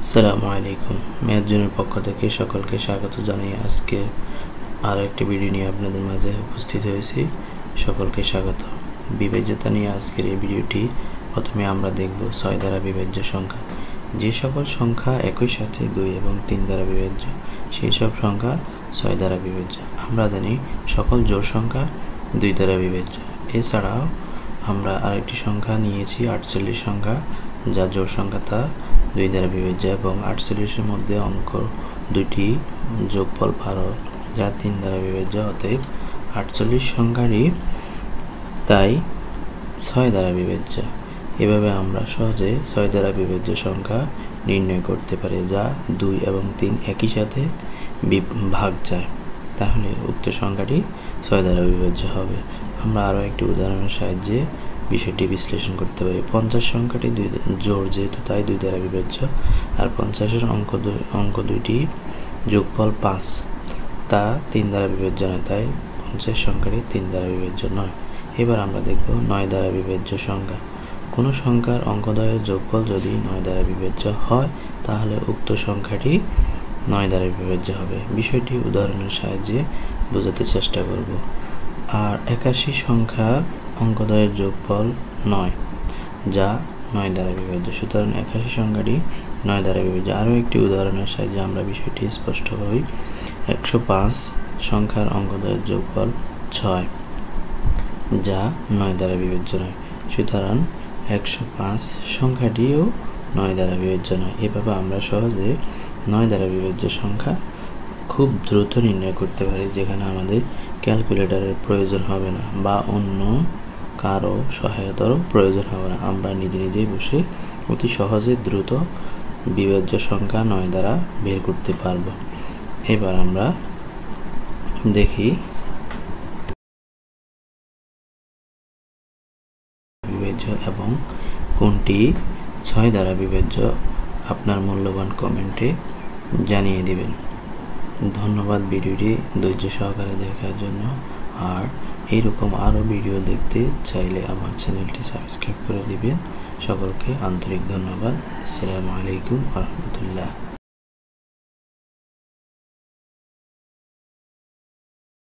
আসসালামু আলাইকুম। ম্যাথ জোনের পক্ষ থেকে সকলকে স্বাগত জানিয়ে আজকে আরও একটি ভিডিও নিয়ে আপনাদের মাঝে উপস্থিত হয়েছি। সকলকে স্বাগত। বিভাজ্যতা নিয়ে আজকের এই ভিডিওটি প্রথমে আমরা দেখব 6 দ্বারা বিভাজ্য সংখ্যা। যে সকল সংখ্যা একই সাথে 2 এবং 3 দ্বারা বিভাজ্য সেই সব সংখ্যা 6 দ্বারা বিভাজ্য। আমরা জানি সকল জোড় সংখ্যা 2 দ্বারা বিভাজ্য। এছাড়াও আমরা আরেকটি সংখ্যা নিয়েছি 48 সংখ্যা, যা জোড় সংখ্যা তা 2 দ্বারা বিভাজ্য এবং 48-এর মধ্যে অঙ্ক দুটি যোগফল 12 যা 3 দ্বারা বিভাজ্য। অতএব 48 সংখ্যাটি তাই 6 দ্বারা বিভাজ্য। এভাবে আমরা সহজে 6 দ্বারা বিভাজ্য সংখ্যা নির্ণয় করতে পারি যা 2 এবং 3 একই সাথে ভাগ যায়, তাহলে উক্ত সংখ্যাটি 6 দ্বারা বিভাজ্য হবে। আমরা আরও একটি উদাহরণের সাহায্যে বিষয়টি বিশ্লেষণ করতে পারি। 50 সংখ্যাটি জোড় যেহেতু তাই 2 দ্বারা বিভাজ্য, আর 50-এর অঙ্ক দুইটি যোগফল 5 তা 3 দ্বারা বিভাজ্য নয়, তাই 50 সংখ্যাটি 3 দ্বারা বিভাজ্য নয়। এবার আমরা দেখব 9 দ্বারা বিভাজ্য সংখ্যা। কোনো সংখ্যার অঙ্কদ্বয়ের যোগফল যদি 9 দ্বারা বিভাজ্য হয় তাহলে উক্ত সংখ্যাটি 9 দ্বারা বিভাজ্য হবে। বিষয়টি উদাহরণের সাহায্যে বোঝাতে চেষ্টা করব। আর 81 সংখ্যার অঙ্কদ্বয়ের যোগফল 9 যা 9 দ্বারা বিভাজ্য, সুতরাং 81 সংখ্যাটি 9 দ্বারা বিভাজ্য। আরও একটি উদাহরণের সাহায্যে আমরা বিষয়টি স্পষ্ট করি। 105 সংখ্যার অঙ্কদ্বয়ের যোগফল 6 যা 9 দ্বারা বিভাজ্য নয়, সুতরাং 105 সংখ্যাটিও 9 দ্বারা বিভাজ্য নয়। এভাবে আমরা সহজে 9 দ্বারা বিভাজ্য সংখ্যা খুব দ্রুত নির্ণয় করতে পারি, যেখানে আমাদের ক্যালকুলেটরের প্রয়োজন হবে না বা অন্য কারো সহায়তারও প্রয়োজন হবে না। আমরা নিজে নিজেই বসে অতি সহজে দ্রুত বিভাজ্য সংখ্যা 9 দ্বারা বের করতে পারব। এবার আমরা দেখি বিভাজ্য এবং কোনটি 6 দ্বারা বিভাজ্য। আপনার মূল্যবান কমেন্টে জানিয়ে দিবেন। ধন্যবাদ ভিডিওটি ধৈর্য সহকারে দেখার জন্য। আর এইরকম আরও ভিডিও দেখতে চাইলে আমার চ্যানেলটি সাবস্ক্রাইব করে দিবেন। সকলকে আন্তরিক ধন্যবাদ। আসসালামু আলাইকুম ওয়া রাহমাতুল্লাহ।